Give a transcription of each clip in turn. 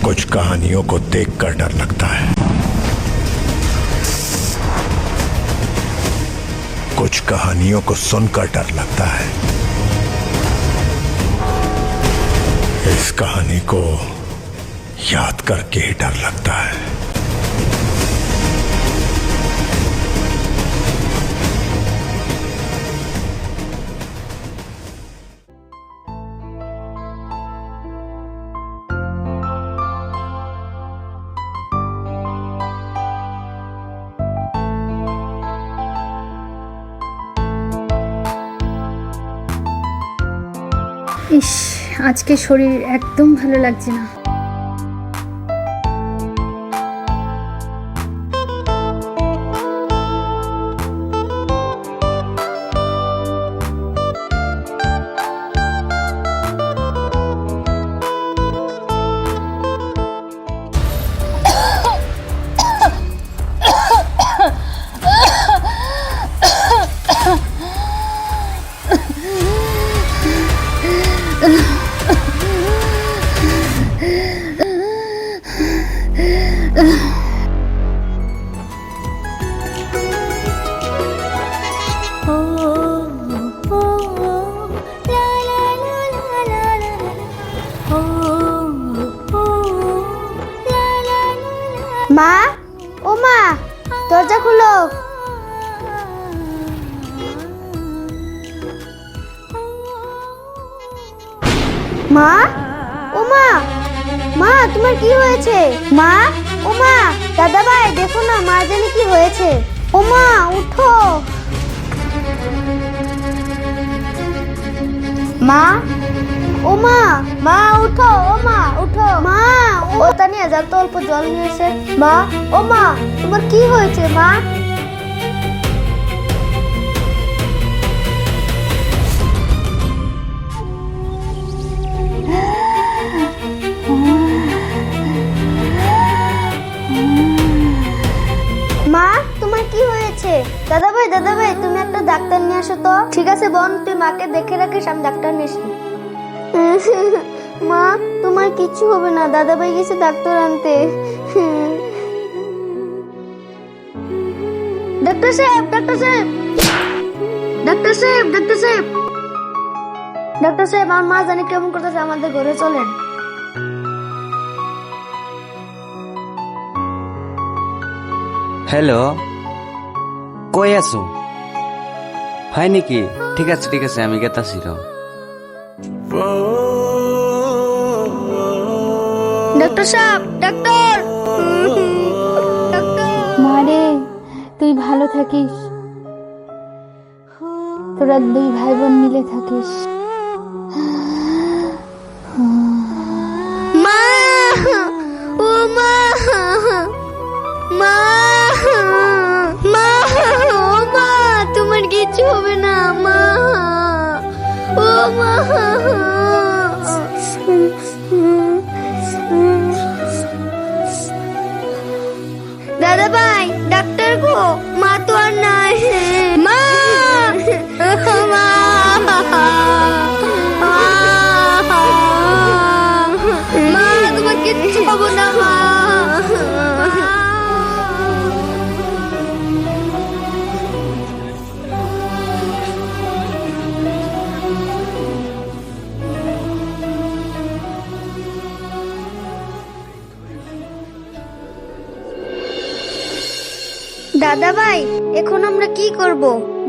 कुछ कहानियों को देखकर डर लगता है, कुछ कहानियों को सुनकर डर लगता है। इस कहानी को याद करके ही डर लगता है। ইস, আজকে শরীর একদম ভালো লাগছে না। মা, ও মা, দরজা খুলো। মা, ও মা, মা তোমার কি হয়েছে? মা, ও মা, দাদা ভাই দেখো না, মা জানি কি হয়েছে। ও মা উঠো। মা, ও মা, মা উঠো, ও মা উঠো। মা, ও তানিয়া যাও তো, অল্প জল নিয়ে এসে। মা, ও মা, তোমার কি হয়েছে মা? মা, তোমার কি হয়েছে? দাদা ভাই তুমি একটা ডাক্তার নিয়ে আসো তো। ঠিক আছে বোন, তুই মাকে দেখে রাখিস, আমি ডাক্তার নিয়ে আসি। মা, তোমার কিচ্ছু হবে না, দাদা ভাই গেছে ডাক্তার আনতে। ডাক্তার সাহেব, ডাক্তার সাহেব, ডাক্তার সাহেব, ডাক্তার সাহেব, ডাক্তার সাহেব, আমার মা জানি কেমন করতেছে, আমাদের ঘরে চলেন। হ্যালো, কই আছো? হয় নাকি? ঠিক আছে আমি গেতাছি। ডাক্তার সাহেব, ডাক্তার, ডাক্তার। মারে, তুই ভালো থাকিস, তোরা দুই ভাই বোন মিলে থাকিস। মা, ও মা, মা, মা, ও মা, তোমার কিচ্ছু হবে না মা, ও মা। দাদা ভাই, ডাক্তার গো, মা তো আর নাই। মা, মা, মা, তোমার কিচ্ছু হবে না মা। দাদা ভাই, এখন আমরা কি করব?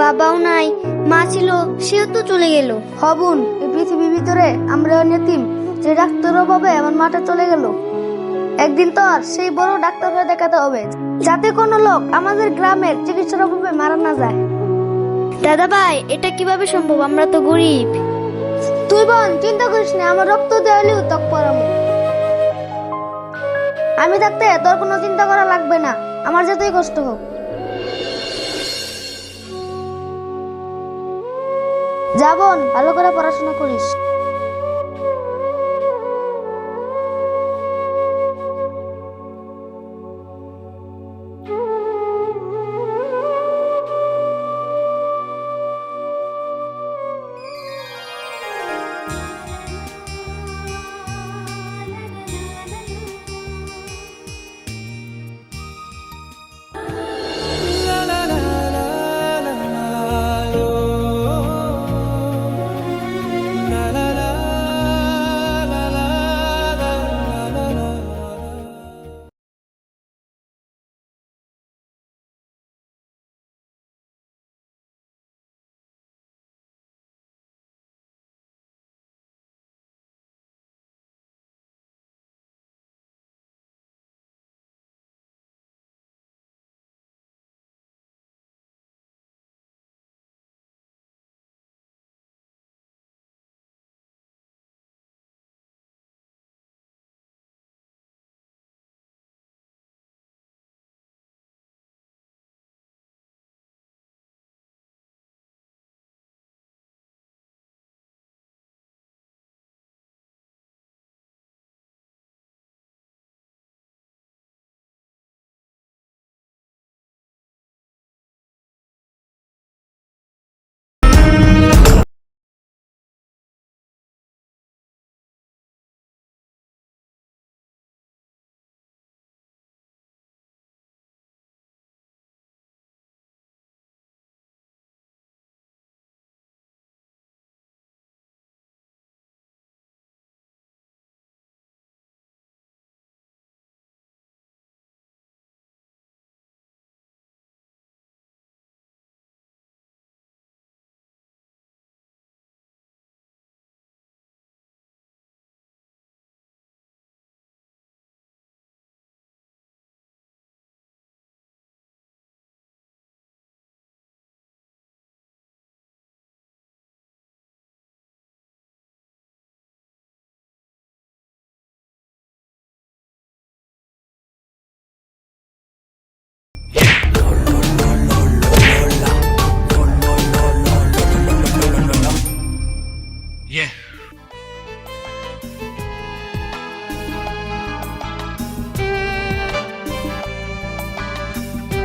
বাবাও নাই, মা ছিল, সেও তো চলে গেল। হবুন, এই পৃথিবীর ভিতরে আমরা এতিম, যে ডাক্তার অভাবে আমার মাটা চলে গেল। একদিন তো আর সেই বড় ডাক্তার হয়ে দেখাতে হবে, যাতে কোনো লোক আমাদের গ্রামের চিকিৎসার অভাবে মারা না যায়। দাদা ভাই, এটা কিভাবে সম্ভব? আমরা তো গরিব। তুই বোন চিন্তা করিস না, আমার রক্ত দেওয়ালেও ত্বক পরামো। আমি থাকতে তোর কোনো চিন্তা করা লাগবে না, আমার যতই কষ্ট হোক। যা বোন, ভালো করে পড়াশোনা করিস।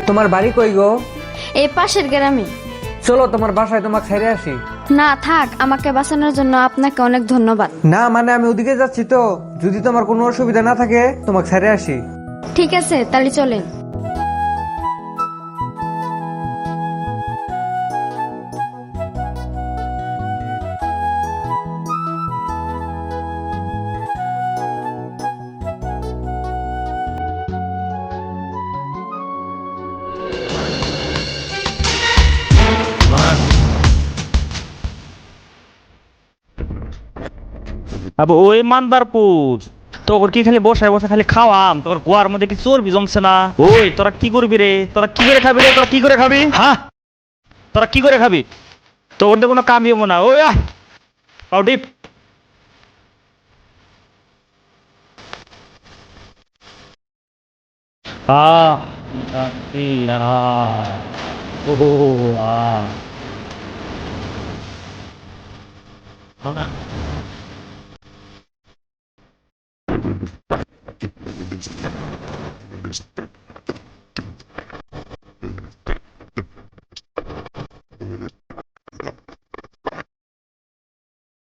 তোমার বাড়ি কই গো? এই পাশের গ্রামে। চলো তোমার বাসায় তোমাকে ছেড়ে আসি। না থাক, আমাকে বাঁচানোর জন্য আপনাকে অনেক ধন্যবাদ। না মানে আমি ওদিকে যাচ্ছি তো, যদি তোমার কোনো অসুবিধা না থাকে তোমাকে ছেড়ে আসি। ঠিক আছে, তাহলে চলেন। আবু ওই মানবারপুর তোর কি খালি বসায় বসে খালি খাওয়াম, তোর গোয়ার মধ্যে কি চর্বি জমছে না? ওই তোরা কি করবি রে? তোরা কি করে খাবি রে? তোরা কি করে খাবি? হ্যাঁ, তোরা কি করে খাবি? তোর তো কোনো কামই হবো না। ওই আহ পাউডিপ আহ ও আহ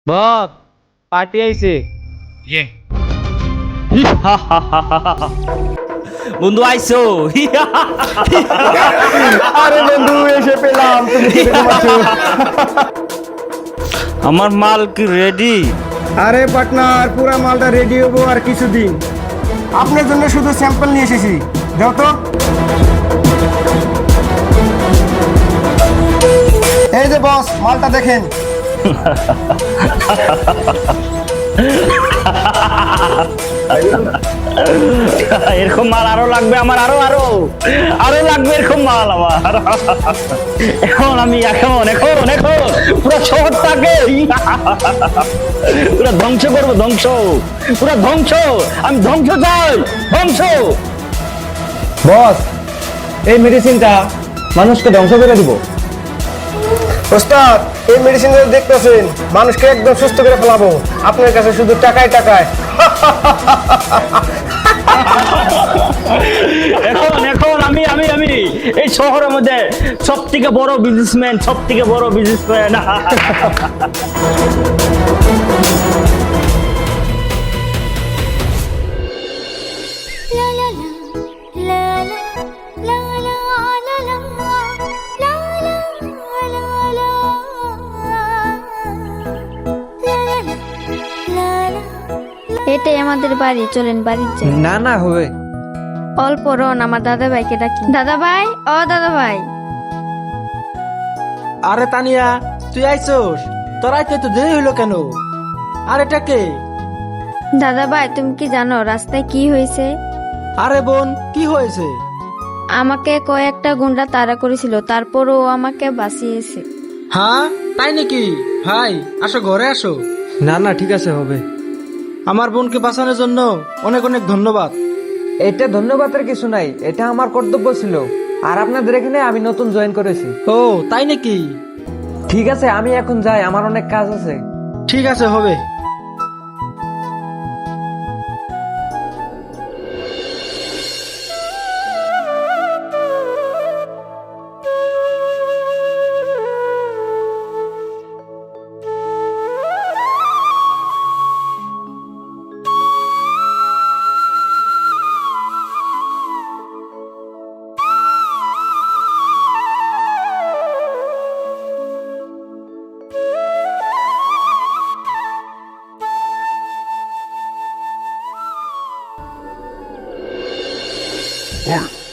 বস পার্টি আইছে। বন্ধু আইসো। আরে বন্ধু এসে পেলাম, তুমি কেমন আছো? আমার মাল কি রেডি? আরে পার্টনার, পুরা মালটা রেডি হবো আর কিছুদিন। আপনার জন্য শুধু স্যাম্পল নিয়ে এসেছি, দাও তো। এই যে বস, মালটা দেখেন। এরকম মাল আরো লাগবে আমার, আরো আরো আরো লাগবে এরকম মাল আমার। এখন আমি এখন এখন এখন পুরো শহরটাকে পুরো ধ্বংস করবো, ধ্বংস, পুরো ধ্বংস। আমি ধ্বংস চাই, ধ্বংস। বস এই মেডিসিনটা মানুষকে ধ্বংস করে দিব। ওস্তাদ, এই মেডিসিন দেখতেছেন, মানুষকে একদম সুস্থ করে ফেলাবো। আপনার কাছে শুধু টাকায় টাকায়। এখন এখন আমি আমি আমি এই শহরের মধ্যে সব থেকে বড় বিজনেসম্যান, সব থেকে বড় বিজনেসম্যান। এটাই আমাদের বাড়ি, চলেন বাড়ির যাই। না না হবে। অল্প রন, আমার দাদা ভাইকে ডাকি। দাদা ভাই, ও দাদা ভাই। আরে তানিয়া, তুই আইছস? তোর আইতে তো দেরি হইলো কেন? আর এটা কে? দাদা ভাই, তুমি কি জানো রাস্তায় কি হয়েছে? আরে বোন, কি হয়েছে? আমাকে কয়েকটা গুন্ডা তাড়া করেছিল, তারপর ও আমাকে বাঁচিয়েছে। হ্যাঁ তাই নাকি? ভাই আসো, ঘরে আসো। না না ঠিক আছে হবে। আমার বোনকে বাঁচানোর জন্য অনেক অনেক ধন্যবাদ। এটা ধন্যবাদের কিছু নাই, এটা আমার কর্তব্য ছিল। আর আপনাদের এখানে আমি নতুন জয়েন করেছি। ও তাই নাকি? ঠিক আছে আমি এখন যাই, আমার অনেক কাজ আছে। ঠিক আছে হবে।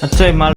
আচ্ছা এই মাল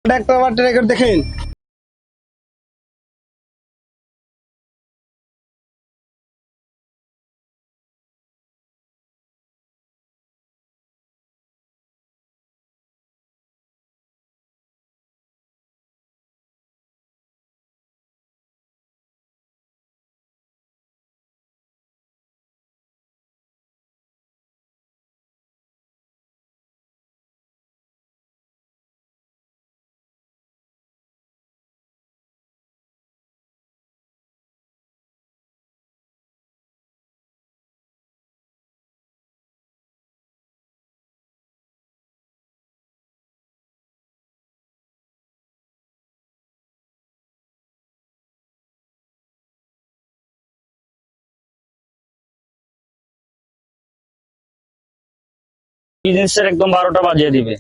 একটা আবার ট্রাই করে দেখেন। বিজনেসের একদম 12টা বাজিয়ে দিবে।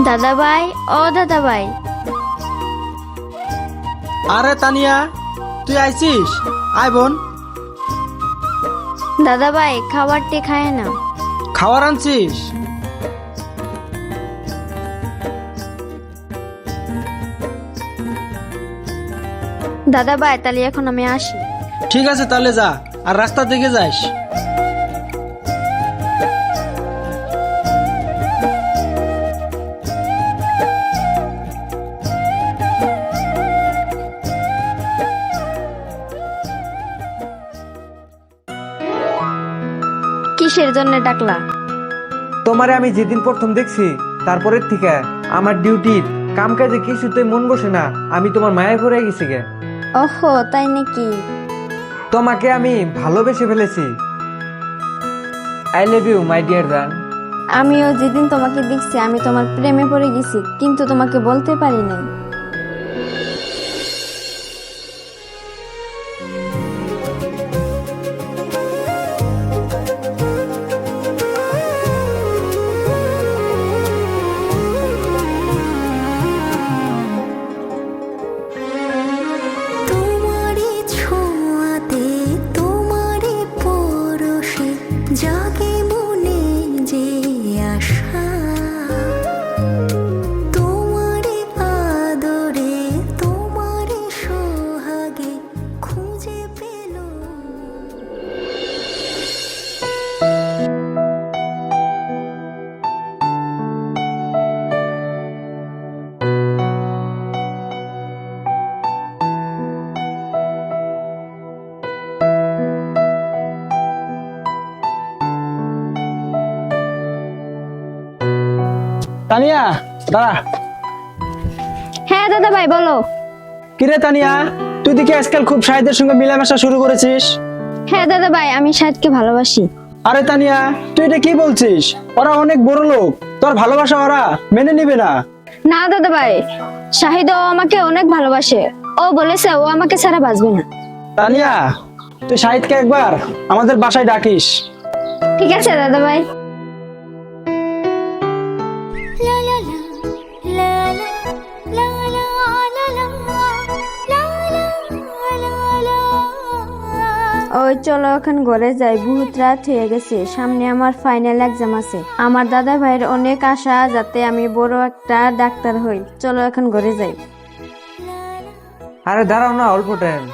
দাদা ভাই, ও দাদা ভাই, আরে তানিয়া, তুই আইছিস? আয় বোন, দাদা ভাই খাবারটি খায় না। খাবার আনছিস? দাদা ভাই তাহলে এখন আমি আসি। ঠিক আছে তাহলে যা, আর রাস্তা দেখে যাস। কিসের জন্য ডাকলা? তোমারে আমি যেদিন প্রথম দেখছি তারপরের থেকে আমার ডিউটির কাম কাজে কিছুতে মন বসে না। আমি তোমার মায়ায় পড়ে গেছি গে। ওহো, তাই নাকি? তোমাকে আমি ভালোবেসে ফেলেছি। I love you my dear জান। আমিও যেদিন তোমাকে দেখছি আমি তোমার প্রেমে পড়ে গেছি, কিন্তু তোমাকে বলতে পারি নাই। তোমারে ছোঁয়াতে তোমারে পরশে জাগে মনে যে আশা, তোমারে আদরে তোমারে সোহাগে খুঁজে পেল। তানিয়া দাঁড়া। হ্যাঁ দাদা ভাই বলো। কিরে তানিয়া, তুই দেখি আজকাল খুব সাহিদের সঙ্গে মেলামেশা শুরু করেছিস। হ্যাঁ দাদা ভাই, আমি শাহিদকে ভালোবাসি। আরে তানিয়া, তুই এটা কি বলছিস? ওরা অনেক বড় লোক, তোর ভালোবাসা ওরা মেনে নিবে না। না দাদা ভাই, শাহিদ ও আমাকে অনেক ভালোবাসে। ও বলেছে ও আমাকে ছাড়া বাঁচবে না। তানিয়া, তুই শাহিদকে একবার আমাদের বাসায় ডাকিস। ঠিক আছে দাদা ভাই। লা লা লা লা লা লা লা লা লা লা লা। ওই চলো এখন ঘরে যাই, বহুত রাত হয়ে গেছে। সামনে আমার ফাইনাল এক্সাম আছে। আমার দাদা ভাইয়ের অনেক আশা যাতে আমি বড় একটা ডাক্তার হই। চলো এখন ঘরে যাই। আরে দাঁড়াও না, অল্প টাইম।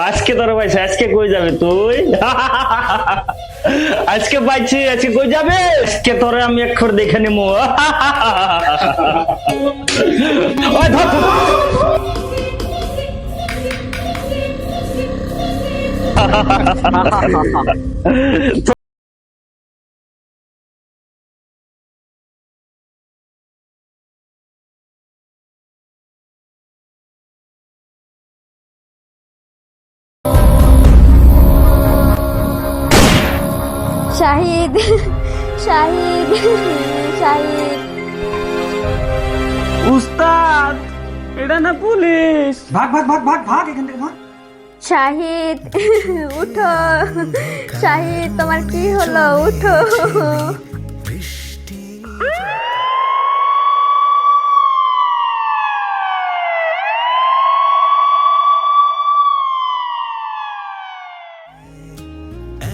আজকে তোর পাইছে, আজকে কই যাবে তুই? আজকে পাইছি, আজকে কই যাবে? আজকে তোরে আমি একবার দেখে নেবো। ওই ধর, শাহিদ, শাহিদ, শাহিদ। উস্তাদ, এটা না পুলিশ। ভাগ ভাগ ভাগ ভাগ ভাগ এখান থেকে ভাগ। শাহিদ উঠো, শাহিদ তোমার কি হলো? উঠো।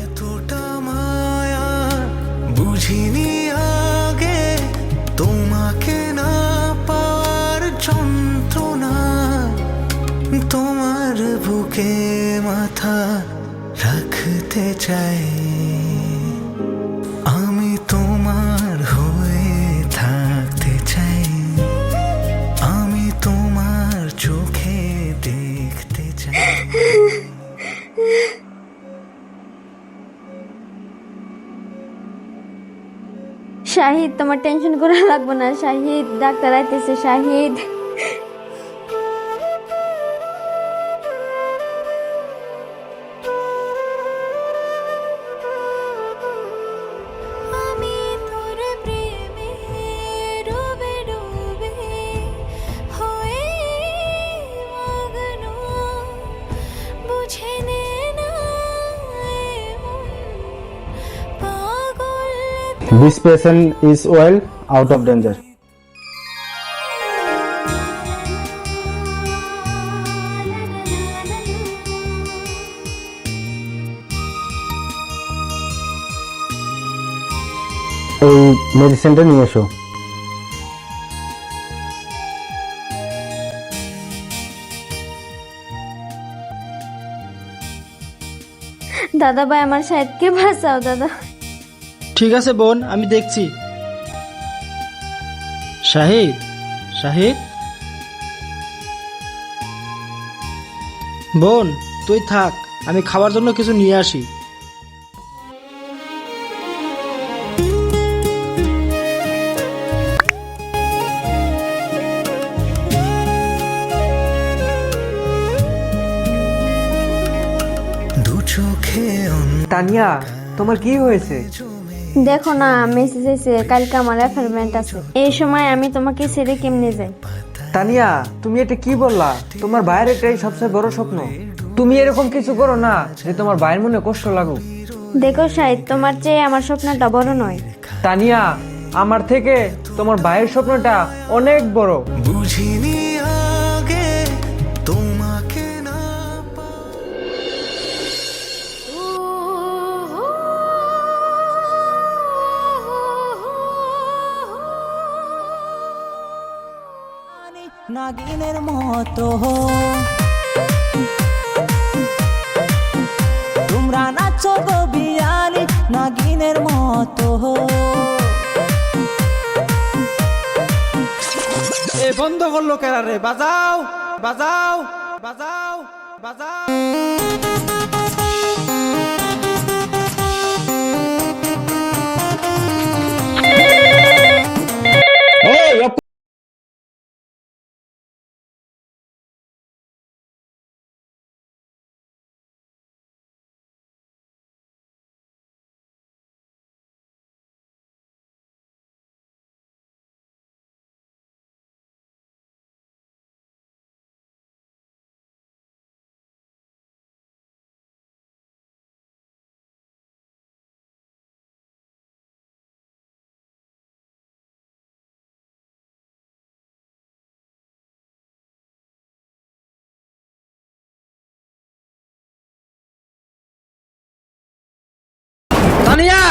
এতটা মায়া বুঝিনি আগে, তোমাকে না পাওয়ার যন্ত্রণা, তোমার বুকে মাথা রাখতে চাই, আমি তোমার হয়ে থাকতে চাই, আমি তোমার চোখে দেখতে চাই। শাহিদ তোমার টেনশন করা লাগবে না শাহিদ, ডাক্তার আইতেছে শাহিদ। আমি তোর প্রেমে ডুবে ডুবে হয়ে মগ্ন, বুঝে নে না এমন পাগল। This patient is well out of danger. এই মেডিসিনটা নিয়ে এসো। দাদা ভাই আমার শাহিদকে বাঁচাও দাদা। ঠিক আছে বোন, আমি দেখছি। শাহিদ, শাহিদ বোন তুই থাক, আমি খাবার জন্য কিছু নিয়ে আসি। দু চোখে তানিয়া, তোমার কি হয়েছে? দেখো না মেসেজ এসে, কালকে আমার অ্যাপয়েন্টমেন্ট আছে, এই সময় আমি তোমাকে ছেড়ে কেমনে যাই? তানিয়া, তুমি এটা কি বললা? তোমার ভাইয়ের এটাই সবচেয়ে বড় স্বপ্ন। তুমি এরকম কিছু করো না যে তোমার ভাইয়ের মনে কষ্ট লাগুক। দেখো শাহিদ, তোমার চেয়ে আমার স্বপ্নটা বড় নয়। তানিয়া, আমার থেকে তোমার ভাইয়ের স্বপ্নটা অনেক বড়। বুঝিনি আগে, তোমাকে না নাগিনের মতো তোমরা নাচো গো বিয়ালি, নাগিনের মতো। এ বন্ধ করলো কেরা রে? বাজাও বাজাও বাজাও বাজাও। তানিয়া,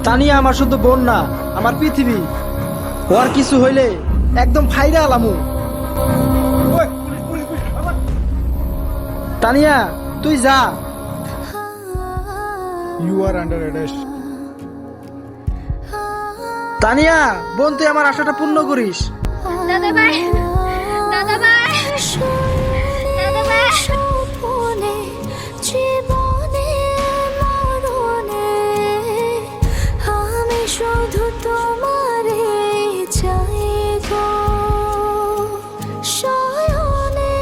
তানিয়া আমার শুধু বোন না, আমার পৃথিবী। ওর কিছু হইলে একদম ফাইরা আলামু। তানিয়া তুই যা। You are under arrest. Tania বোন, তুই আমার আশাটা পূর্ণ করিস। দাদা ভাই, দাদা ভাই, দাদা ভাই। স্বপ্নে জীবনে মরণে আমি শুধু তোমারে চাই গো, শয়নে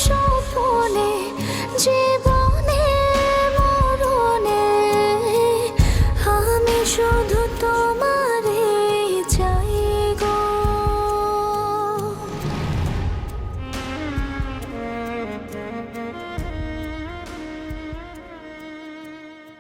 স্বপ্নে জীবনে মরণে আমি শুধু